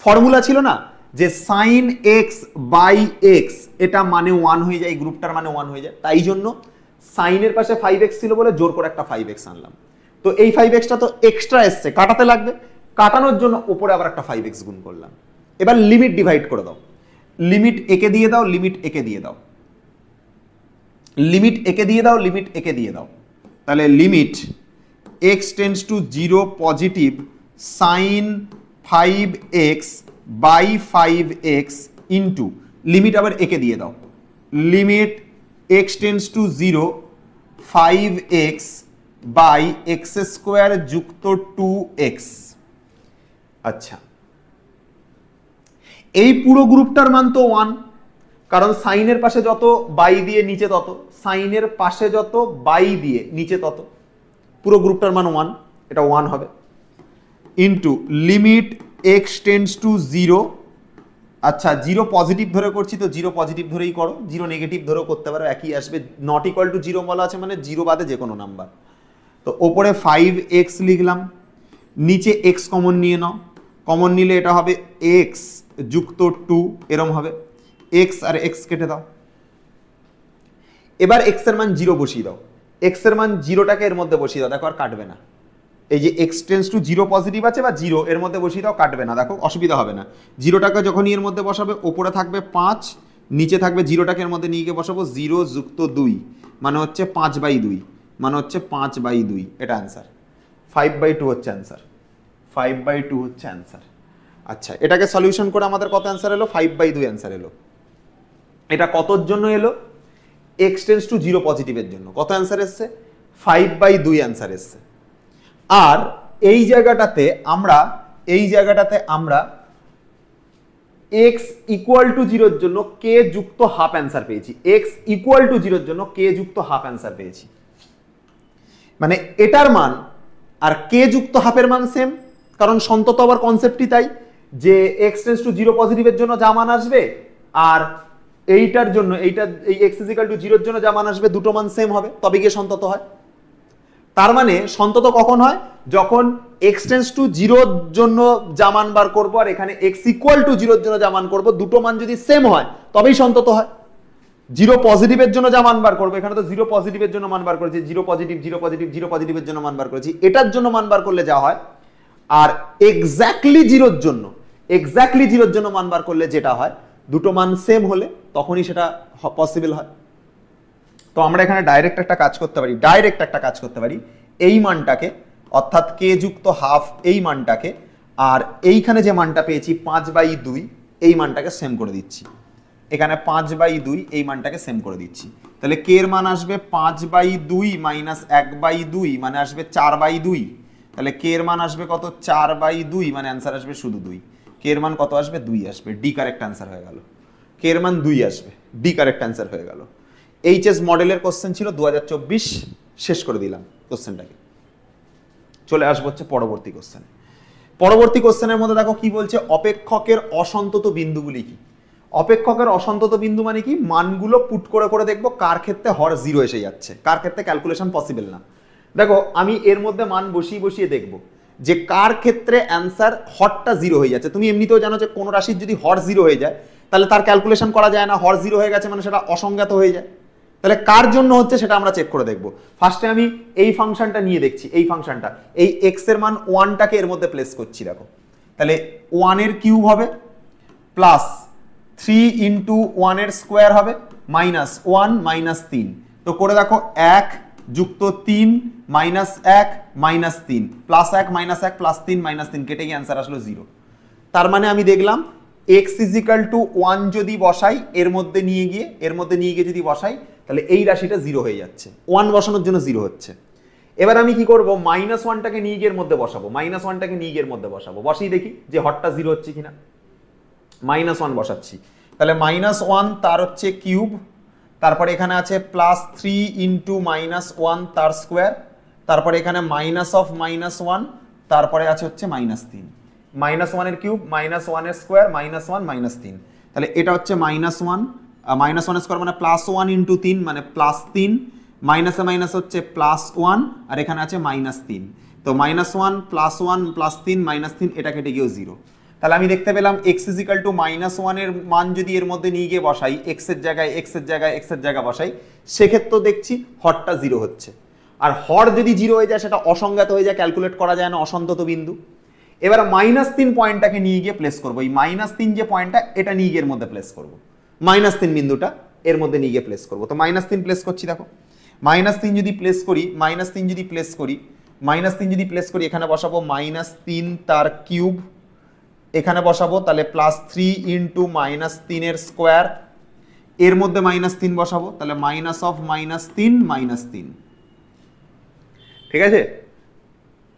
ফর্মুলা ছিল না যে sin x বাই x, এটা মানে 1 হয়ে যায়, গ্রুপটার মানে 1 হয়ে যায়, তাই জন্য সাইনের পাশে 5x ছিল বলে জোর করে একটা 5x আনলাম। তো এই 5xটা তো এক্সট্রা এসছে, কাটাতে লাগবে, কাটানোর জন্য উপরে আবার একটা 5x গুণ করলাম। এবার লিমিট ডিভাইড করে দাও, লিমিট একে দিয়ে দাও, লিমিট একে দিয়ে দাও, লিমিট একে দিয়ে দাও, লিমিট একে দিয়ে দাও। তাহলে limit x tends to 0 positive sin 5x by 5x into, limit আবার একে দিয়ে দাও, limit x tends to 0 5x by x² যুক্ত 2x। আচ্ছা, এই পুরো গ্রুপটার মান তো 1, কারণ সাইনের পাশে যত বাই দিয়ে নিচে তত, সাইনের পাশে যত বাই দিয়ে নিচে তত, পুরো গ্রুপটার মান 1, এটা 1 হবে, into limit x tends to 0, আচ্ছা 0 পজিটিভ ধরে করছি তো 0 পজিটিভ ধরেই করো, 0 নেগেটিভ ধরেও করতে পারো, একই আসবে, নট ইকুয়াল টু 0 বলা আছে মানে 0 বাদে যে কোনো নাম্বার। তো ওপরে 5x লিখলাম, নিচে x কমন নিয়ে নাও, কমন নিলে এটা হবে x যুক্ত 2, এরম হবে, এক্স আর এক্স কেটে দাও। এবার এক্স এর মান 0 বসিয়ে দাও, এক্স এর মান 0টাকে এর মধ্যে বসিয়ে দাও, দেখো আর কাটবে না। এই যে এক্স টেন্স টু 0 পজিটিভ আছে বা 0 এর মধ্যে বসিয়ে দাও, কাটবে না, দেখো অসুবিধা হবে না। 0টাকে যখনই এর মধ্যে বসাবে ওপরে থাকবে 5, নিচে থাকবে 0টাকে এর মধ্যে নিয়ে গিয়ে বসাবো 0 যুক্ত 2 মানে হচ্ছে 5/2, মানে হচ্ছে 5/2, এটা অ্যান্সার। 5/2 হচ্ছে অ্যান্সার, 5/2 হচ্ছে অ্যান্সার। আচ্ছা, এটাকে সলিউশন করে আমাদের কত অ্যান্সার এলো? 5/2 অ্যান্সার এলো। এটা কতর জন্য এলো? এক্স টেন্স টু 0 পজিটিভের জন্য। কত অ্যান্সার এসছে? 5/2 অ্যান্সার এসছে। আর এই জায়গাটাতে আমরা x ইকুয়াল টু 0 জন্য k যুক্ত হাফ অ্যান্সার পেয়েছি। x ইকুয়াল টু 0 জন্য k যুক্ত হাফ অ্যান্সার পেয়েছি। মানে এটার মান আর k যুক্ত হাফের মান সেম, কারণ সন্তত আবার কনসেপ্টই তাই যে x টেন্স টু 0 পজিটিভের জন্য যা মান আসবে আর এইটার জন্য এই x ইকুয়াল টু 0 এর জন্য যা মান আসবে দুটো মান সেম হবে, তবে গিয়ে সন্তত হয়। তার মানে সন্তত কখন হয়? যখন x টেন্স টু 0 এর জন্য যা মান বার করব আর এখানে x ইকুয়াল টু 0 এর জন্য যা মান করব দুটো মান যদি সেম হয় তবেই সন্তত হয়। 0 পজিটিভের জন্য যা মান বার করব, এখানে তো 0 পজিটিভের জন্য মান বার করেছি, 0 পজিটিভ 0 পজিটিভ 0 পজিটিভের জন্য মান বার করেছি, এটার জন্য মান বার করলে যা হয় আর এক্স্যাক্টলি 0 এর জন্য মান বার করলে যেটা হয়, দুটো মান সেম হলে তখনই সেটা পসিবল হয়। তো আমরা এখানে ডাইরেক্ট একটা কাজ করতে পারি, এই মানটাকে অর্থাৎ k যুক্ত হাফ এই মানটাকে আর এইখানে যে মানটা পেয়েছি 5/2 এই মানটাকে সেম করে দিচ্ছি। এখানে 5/2 এই মানটাকে সেম করে দিচ্ছি, তাহলে k এর মান আসবে 5/2 মাইনাস 1/2 মানে আসবে 4/2। তাহলে k এর মান আসবে কত? 4/2 মানে অ্যান্সার আসবে শুধু 2। k এর মান কত আসবে? 2 আসবে। ডি কারেক্ট অ্যান্সার হয়ে গেল। k এর মান 2 আসবে, ডি কারেক্ট অ্যান্সার হয়ে গেল। এইচএস মডেলের কোশ্চেন ছিল 2024, শেষ করে দিলাম কোশ্চেনটাকে। চলে আসবো হচ্ছে পরবর্তী কোশ্চেন। পরবর্তী কোশ্চেনের মধ্যে দেখো কি বলছে, অপেক্ষকের অসন্তত বিন্দুগুলি কি? অপেক্ষকের অসন্তত বিন্দু মানে কি? মানগুলো পুট করে করে দেখবো কার ক্ষেত্রে হর 0 এসে যাচ্ছে, কার ক্ষেত্রে ক্যালকুলেশন পসিবল না। দেখো আমি এর মধ্যে মান বসিয়ে দেখবো যে কার ক্ষেত্রে অ্যান্সার হরটা 0 হয়ে যাচ্ছে। তুমি এমনিতেও জানো যে কোন রাশির যদি হর 0 হয়ে যায় তাহলে তার ক্যালকুলেশন করা যায় না, হর 0 হয়ে গেছে মানে সেটা অসংজ্ঞাত হয়ে যায়। তাহলে কার জন্য হচ্ছে সেটা আমরা চেক করে দেখব। ফার্স্টে আমি এই ফাংশনটা নিয়ে দেখছি, এই ফাংশনটা, এই x এর মান 1টাকে এর মধ্যে প্লেস করছি। দেখো তাহলে 1 এর কিউব হবে প্লাস 3 ইন্টু 1 এর স্কোয়ার হবে মাইনাস 1 মাইনাস 3। তো করে দেখো 1 যুক্ত 3 minus 1 minus 3 plus 1 minus 1 plus 3 minus 3 কেটে গিয়ে অ্যান্সার আসলো 0। তার মানে আমি দেখলাম x ইজিক্যাল টু 1 যদি বসাই এর মধ্যে নিয়ে গিয়ে যদি বসাই তাহলে এই রাশিটা 0 হয়ে যাচ্ছে, 1 বসানোর জন্য 0 হচ্ছে। এবার আমি কি করব? মাইনাস 1টাকে নিয়ে গিয়ে এর মধ্যে বসাবো, বসিয়ে দেখি যে হরটা 0 হচ্ছে কিনা। মাইনাস 1 বসাচ্ছি, তাহলে মাইনাস 1 তার হচ্ছে কিউব, তারপরে এখানে আছে প্লাস 3 ইন্টু মাইনাস 1 তার স্কোয়ার, তারপরে এখানে মাইনাস অফ মাইনাস 1, তারপরে আছে হচ্ছে মাইনাস 3। মাইনাস 1 এর কিউব মাইনাস 1 এর স্কোয়ার মাইনাস 1 মাইনাস 3, তাহলে এটা হচ্ছে মাইনাস 1 এর স্কোয়ার মানে প্লাস 1 ইন্টু 3 মানে প্লাস 3, মাইনাসে মাইনাস হচ্ছে প্লাস 1 আর এখানে আছে মাইনাস 3। তো মাইনাস 1 প্লাস 1 প্লাস 3 মাইনাস 3, এটা কেটে গিয়েও 0। তাহলে আমি দেখতে পেলাম x ইজিক্যাল টু মাইনাস 1 এর মান যদি এর মধ্যে নিয়ে গিয়ে বসাই, x এর জায়গায় বসাই, সেক্ষেত্রে দেখছি হরটা 0 হচ্ছে। আর হর যদি 0 হয়ে যায় সেটা অসংজ্ঞাত হয়ে যায়, ক্যালকুলেট করা যায় না, অসন্তত বিন্দু। এবার মাইনাস 3 পয়েন্টটাকে নিয়ে গিয়ে প্লেস করবো, এই মাইনাস 3 যে পয়েন্টটা এটা নিয়ে গিয়ে এর মধ্যে প্লেস করবো, মাইনাস 3 বিন্দুটা এর মধ্যে নিয়ে গিয়ে প্লেস করবো। তো মাইনাস 3 প্লেস করছি, দেখো মাইনাস 3 যদি প্লেস করি এখানে বসাবো মাইনাস 3 তার কিউব, এখানে বসাবো তাহলে প্লাস 3 ইন্টু মাইনাস 3 এর স্কোয়ার, এর মধ্যে মাইনাস 3 বসাবো তাহলে মাইনাস অফ মাইনাস 3 মাইনাস 3। ঠিক আছে,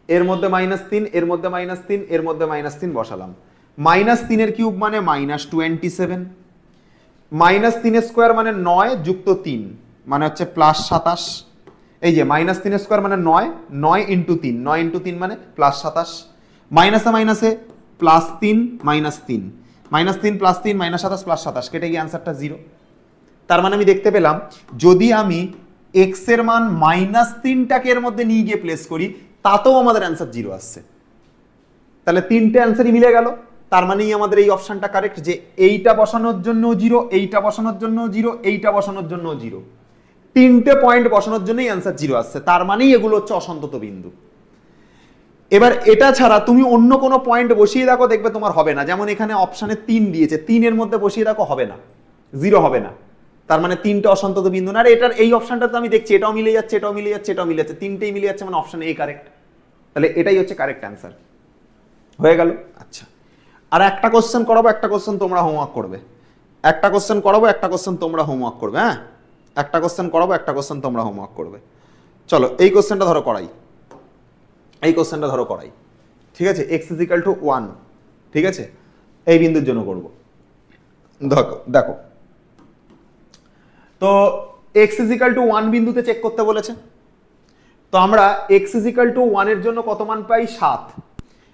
এর মধ্যে মাইনাস 3, এর মধ্যে মাইনাস 3, এর মধ্যে মাইনাস 3 বসালাম। মাইনাস 3 এর কিউব মানে মাইনাস 27, মাইনাস 3 এর স্কোয়ার মানে 9 যুক্ত 3 মানে হচ্ছে প্লাস 27। এই যে মাইনাস 3 এর স্কোয়ার মানে 9 ইন্টু 3, 9 ইন্টু 3 মানে প্লাস 27। মাইনাসে মাইনাসে plus 3 minus 3, minus 3 plus 3 minus 27 plus 27, কেটে গিয়ে অ্যান্সারটা 0। তার মানে আমি দেখতে পেলাম যদি আমি x এর মান মাইনাস 3টাকে এর মধ্যে নিয়ে গিয়ে প্লেস করি তাতেও আমাদের অ্যান্সার 0 আসছে। তাহলে তিনটে অ্যান্সারই মিলে গেল, তার মানেই আমাদের এই অপশনটা কারেক্ট, যে এইটা বসানোর জন্য 0, এইটা বসানোর জন্য 0, এইটা বসানোর জন্য 0, তিনটে পয়েন্ট বসানোর জন্যই অ্যান্সার 0 আসছে, তার মানেই এগুলো হচ্ছে অসন্তত বিন্দু। এবার এটা ছাড়া তুমি অন্য কোনো পয়েন্ট বসিয়ে দেখো, দেখবে তোমার হবে না। যেমন এখানে অপশনে 3 দিয়েছে, 3 এর মধ্যে বসিয়ে দেখো, হবে না, 0 হবে না, তার মানে তিনটে অসন্তত বিন্দু না। আর এটার এই অপশনটা তো আমি দেখছি এটাও মিলে যাচ্ছে, এটাও মিলে যাচ্ছে, এটাও মিলে যাচ্ছে, তিনটেই মিলে যাচ্ছে, মানে অপশন এ কারেক্ট। তাহলে এটাই হচ্ছে কারেক্ট অ্যান্সার, হয়ে গেল। আচ্ছা, আর একটা কোশ্চেন করাবো, একটা কোশ্চেন তোমরা হোমওয়ার্ক করবে, একটা কোশ্চেন করাবো, একটা কোশ্চেন তোমরা হোমওয়ার্ক করবে। হ্যাঁ, একটা কোশ্চেন করাবো, একটা কোশ্চেন তোমরা হোমওয়ার্ক করবে। চলো এই কোশ্চেনটা ধরো করাই, এই কোশ্চেনটা ধরো করাই, ঠিক আছে। x = 1, ঠিক আছে, এই বিন্দুর জন্য করব। দেখো দেখো তো x = 1 বিন্দুতে চেক করতে বলেছে, তো আমরা x = 1 এর জন্য কত মান পাই? 7।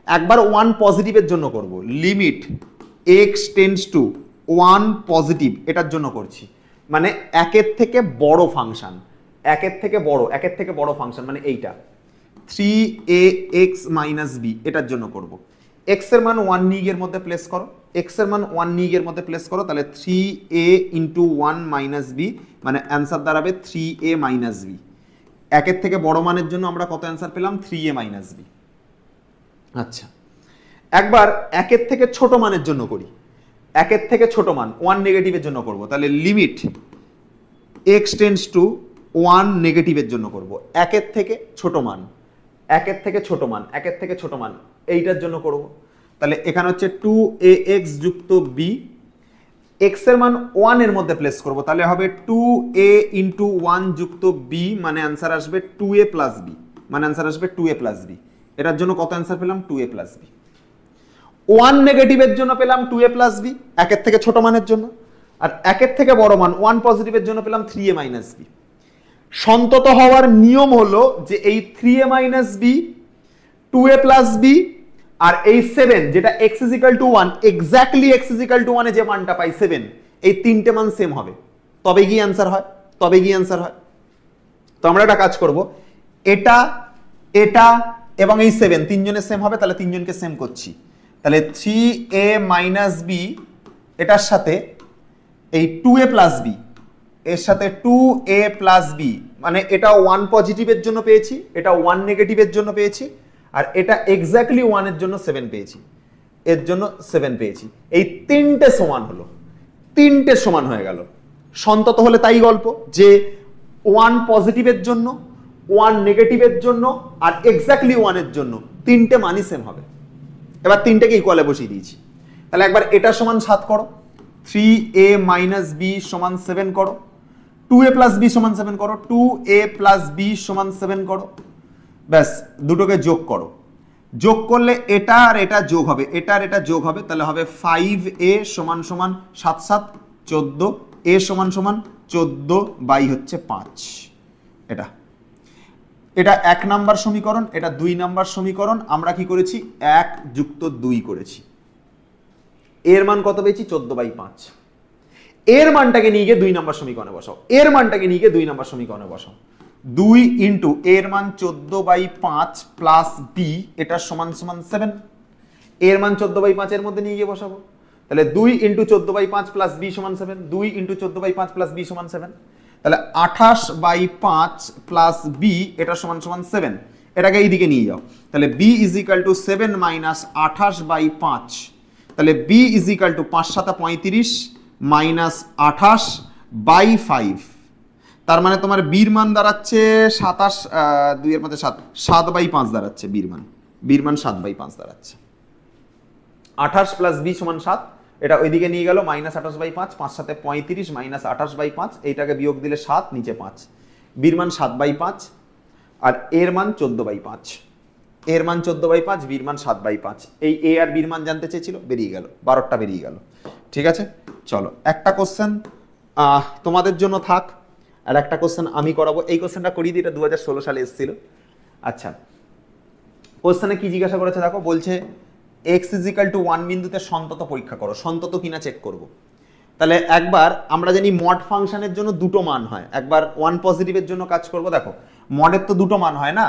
একবার 1 পজিটিভের জন্য করব, limit x tends two 1 positive, এটার জন্য করছি, মানে একের থেকে বড় ফাংশন, একের থেকে বড় ফাংশন, মানে এইটা 3ax - b, এটার জন্য করব। x এর মান 1 নিগ এর মধ্যে প্লেস করো, x এর মান 1 নিগ এর মধ্যে প্লেস করো, তাহলে 3a × 1 - b, মানে অ্যান্সার দাঁড়াবে 3a - b। একের থেকে বড় মানের জন্য আমরা কত অ্যান্সার পেলাম? 3a - b। আচ্ছা, একবার একের থেকে ছোট মানের জন্য করি, একের থেকে ছোট মান 1 নেগেটিভের জন্য করব, তাহলে লিমিট x টেন্ডস টু 1 নেগেটিভের জন্য করব, একের থেকে ছোট মান, একের থেকে ছোট মান, একের থেকে ছোট মান, এইটার জন্য করব। তাহলে এখানে হচ্ছে 2ax + b, x এর মান 1 এর মধ্যে প্লেস করব, তাহলে হবে 2a × 1 + b, মানে অ্যান্সার আসবে 2a + b, মানে অ্যান্সার আসবে 2a + b। এটার জন্য কত অ্যান্সার পেলাম? 2a + b। 1 নেগেটিভের জন্য পেলাম 2a + b, একের থেকে ছোট মানের জন্য, আর একের থেকে বড় মান 1 পজিটিভের জন্য পেলাম 3a - b। সন্তত হওয়ার নিয়ম হলো যে এই 3a - b, 2a + b আর এই 7, যেটা x = 1, এক্স্যাক্টলি x = 1 এ যে মানটা পাই 7, এই তিনটে মান সেম হবে, তবে গিয়ে অ্যান্সার হয়, তবে গিয়ে অ্যান্সার হয়। তো আমরা একটা কাজ করব, এটা, এটা এবং এই 7 তিনজনের সেম হবে, তাহলে তিনজনকে সেম করছি। তাহলে 3a - b এটার সাথে এই 2a + b, এর সাথে 2a + b, মানে এটা 1 পজিটিভের জন্য পেয়েছি, এটা 1 নেগেটিভের জন্য পেয়েছি, আর এটা এক্স্যাক্টলি 1 এর জন্য 7 পেয়েছি, এর জন্য 7 পেয়েছি। এই তিনটে সমান হলো, তিনটে সমান হয়ে গেল। সন্তত হলে তাই গল্প, যে 1 পজিটিভের জন্য, 1 নেগেটিভের জন্য আর এক্স্যাক্টলি 1 এর জন্য তিনটে মানই সেম হবে। এবার তিনটেকে ইকুয়ালে বসিয়ে দিয়েছি, তাহলে একবার এটা সমান 7 করো, 3a - b সমান 7 করো, 2a + b সমান 7 করো, 2a + b সমান 7 করো, ব্যাস দুটোকে যোগ করো, যোগ করলে এটা আর এটা যোগ হবে, এটা আর এটা যোগ হবে, তাহলে হবে 5a = 7 7 14, a = 14/5। এটা এটা 1 নাম্বার সমীকরণ, এটা 2 নাম্বার সমীকরণ। আমরা কি করেছি? 1 + 2 করেছি। এর মান কত পেয়েছি? 14/5। এর মানটাকে নিয়ে গিয়ে 2 নাম্বার সমীকরণে বসাও, এর মানটাকে নিয়ে গিয়ে 2 নাম্বার সমীকরণে বসাও। 2 × এর মান 14/5 প্লাস b, এটা সমান 7। এর মান 14/5 এর মধ্যে নিয়ে গিয়ে বসাবো, তাহলে 2 × 14/5 প্লাস b সমান 7, 2 × 14/5 প্লাস b সমান 7, তাহলে 28/5 প্লাস b, এটা সমান 7। এটাকে এইদিকে নিয়ে যাও, তাহলে b = 7 - 28/5, তাহলে b = 5 × 7 = 35 - 28/5, তার মানে তোমার বির মান দাঁড়াচ্ছে 27, 2 এর মধ্যে 7, 7/5 দাঁড়াচ্ছে বির মান, বির মান 7/5 দাঁড়াচ্ছে। 28 প্লাস b সমান 7, এটা ওইদিকে নিয়ে গেল -28/5, 5 × 7 = 35 - 28/5, এইটাকে বিয়োগ দিলে 7, নিচে 5, বির মান 7/5 আর এর মান 14/5, এর মান 14/5, বির মান 7/5। এই এ আর বির মান জানতে চেয়েছিল, বেরিয়ে গেল, 12টা বেরিয়ে গেল। ঠিক আছে, চলো একটা কোশ্চেন তোমাদের জন্য থাক, আর একটা কোশ্চেন আমি করাবো। এই কোশ্চেনটা করিয়ে দিই, এটা 2016 সালে এসেছিল। আচ্ছা, কোশ্চেনে কি জিজ্ঞাসা করেছে দেখো, বলছে x = 1 বিন্দুতে সন্তত পরীক্ষা করো, সন্তত কিনা চেক করব। তাহলে একবার আমরা জানি মড ফাংশনের জন্য দুটো মান হয়, একবার 1 পজিটিভের জন্য কাজ করব। দেখো মডের তো দুটো মান হয় না,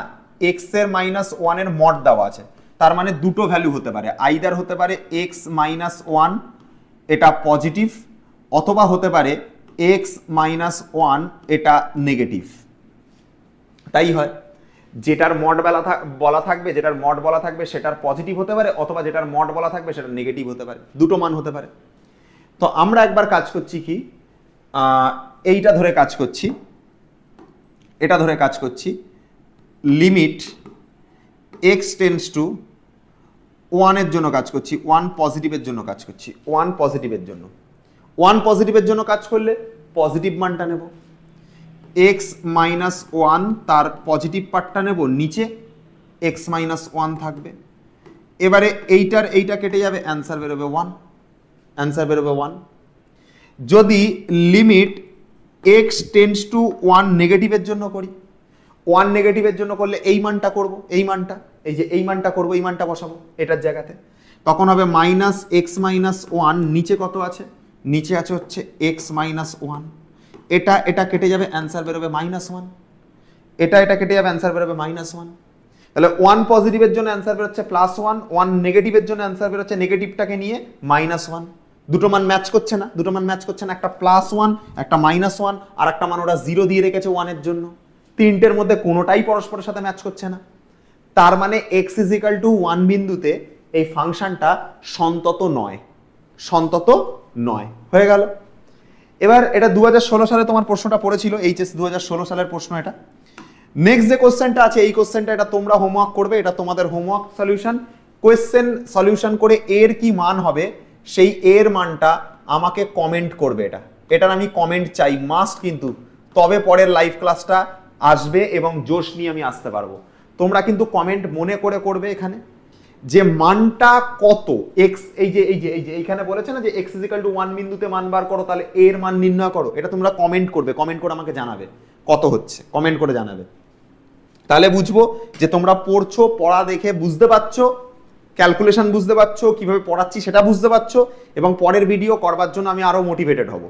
x এর -1 এর মড দেওয়া আছে, তার মানে দুটো ভ্যালু হতে পারে, আইদার হতে পারে x মাইনাস ওয়ান এটা পজিটিভ, অথবা হতে পারে x মাইনাস ওয়ান এটা নেগেটিভ। তাই হয়, যেটার মড বলা থাকবে, যেটার মড বলা থাকবে সেটার পজিটিভ হতে পারে, অথবা যেটার মড বলা থাকবে সেটা নেগেটিভ হতে পারে, দুটো মান হতে পারে। তো আমরা একবার কাজ করছি কি, এইটা ধরে কাজ করছি, এটা ধরে কাজ করছি, লিমিট x টেন্ডস টু ওয়ানের জন্য কাজ করছি, ওয়ান পজিটিভের জন্য কাজ করছি, ওয়ান পজিটিভের জন্য। ওয়ান পজিটিভের জন্য কাজ করলে পজিটিভ মানটা নেব, x মাইনাস ওয়ান তার পজিটিভ পার্টটা নেব নিচে, x মাইনাস ওয়ান থাকবে। এবারে এইটা কেটে যাবে, অ্যান্সার বেরোবে ওয়ান, অ্যান্সার বেরোবে ওয়ান। যদি limit x tends to one নেগেটিভের জন্য করি, ওয়ান নেগেটিভের জন্য করলে এই মানটা করব, এই মানটা, এই যে এই মানটা করবো, এই মানটা বসাবো এটার জায়গাতে, তখন হবে মাইনাস এক্স মাইনাস ওয়ান, নিচে কত আছে, নিচে আছে হচ্ছে এক্স মাইনাস ওয়ান। এটা কেটে যাবে, অ্যান্সার বেরোবে মাইনাস ওয়ান, এটা কেটে যাবে, অ্যান্সার বেরোবে মাইনাস ওয়ান। তাহলে ওয়ান পজিটিভের জন্য অ্যান্সার বেরোচ্ছে প্লাস ওয়ান, ওয়ান নেগেটিভের জন্য অ্যান্সার বেরোচ্ছে নেগেটিভটাকে নিয়ে মাইনাস ওয়ান। দুটো মান ম্যাচ করছে না, দুটো মান ম্যাচ করছে না, একটা প্লাস ওয়ান একটা মাইনাস ওয়ান, আর একটা মান ওরা জিরো দিয়ে রেখেছে ওয়ানের জন্য, তিনটের মধ্যে কোনোটাই পরস্পরের সাথে ম্যাচ করছে না। তার মানে x is equal to one বিন্দুতে এই ফাংশনটা সন্তত নয়, সন্তত নয়। হয়ে গেল। এবার এটা 2016 সালে তোমার প্রশ্নটা পড়েছিল, এইচএস 2016 সালের প্রশ্ন এটা। নেক্সট যে কোশ্চেনটা আছে এই কোশ্চেনটা, এটা তোমরা হোমওয়ার্ক করবে, এটা তোমাদের হোমওয়ার্ক সলিউশন। কোয়েশ্চেন সলিউশন করে এর কি মান হবে সেই এর মানটা আমাকে কমেন্ট করবে, এটার আমি কমেন্ট চাই মাস্ট কিন্তু, তবে পরের লাইভ ক্লাসটা আসবে এবং জোশ নিয়ে আমি আসতে পারবো। তোমরা কিন্তু কমেন্ট মনে করে করবে এখানে যে মানটা কত, এক্স এই যে এইখানে বলেছে না যে x is equal to one বিন্দুতে মান বার করো, তাহলে এর মান নির্ণয় করো, এটা তোমরা কমেন্ট করবে, কমেন্ট করে আমাকে জানাবে কত হচ্ছে, কমেন্ট করে জানাবে। তাহলে বুঝবো যে তোমরা পড়ছো, পড়া দেখে বুঝতে পারছো, ক্যালকুলেশন বুঝতে পারছো, কিভাবে পড়াচ্ছি সেটা বুঝতে পারছো, এবং পরের ভিডিও করবার জন্য আমি আরো মোটিভেটেড হব।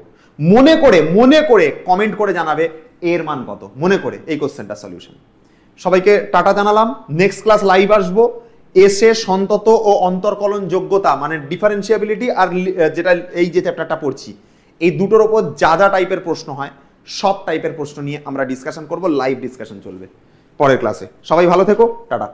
মনে করে কমেন্ট করে জানাবে এর মান কত, মনে করে এই কোশ্চেনটা সলিউশন। সবাইকে টাটা জানালাম, নেক্সট ক্লাস লাইভ আসবো, এসে সন্তত ও অন্তর্কলন যোগ্যতা মানে ডিফারেন্সিয়াবিলিটি আর যেটা এই যে চ্যাপ্টারটা পড়ছি, এই দুটোর ওপর যা টাইপের প্রশ্ন হয় সব টাইপের প্রশ্ন নিয়ে আমরা ডিসকাশন করব, লাইভ ডিসকাশন চলবে পরের ক্লাসে। সবাই ভালো থেকো, টাটা।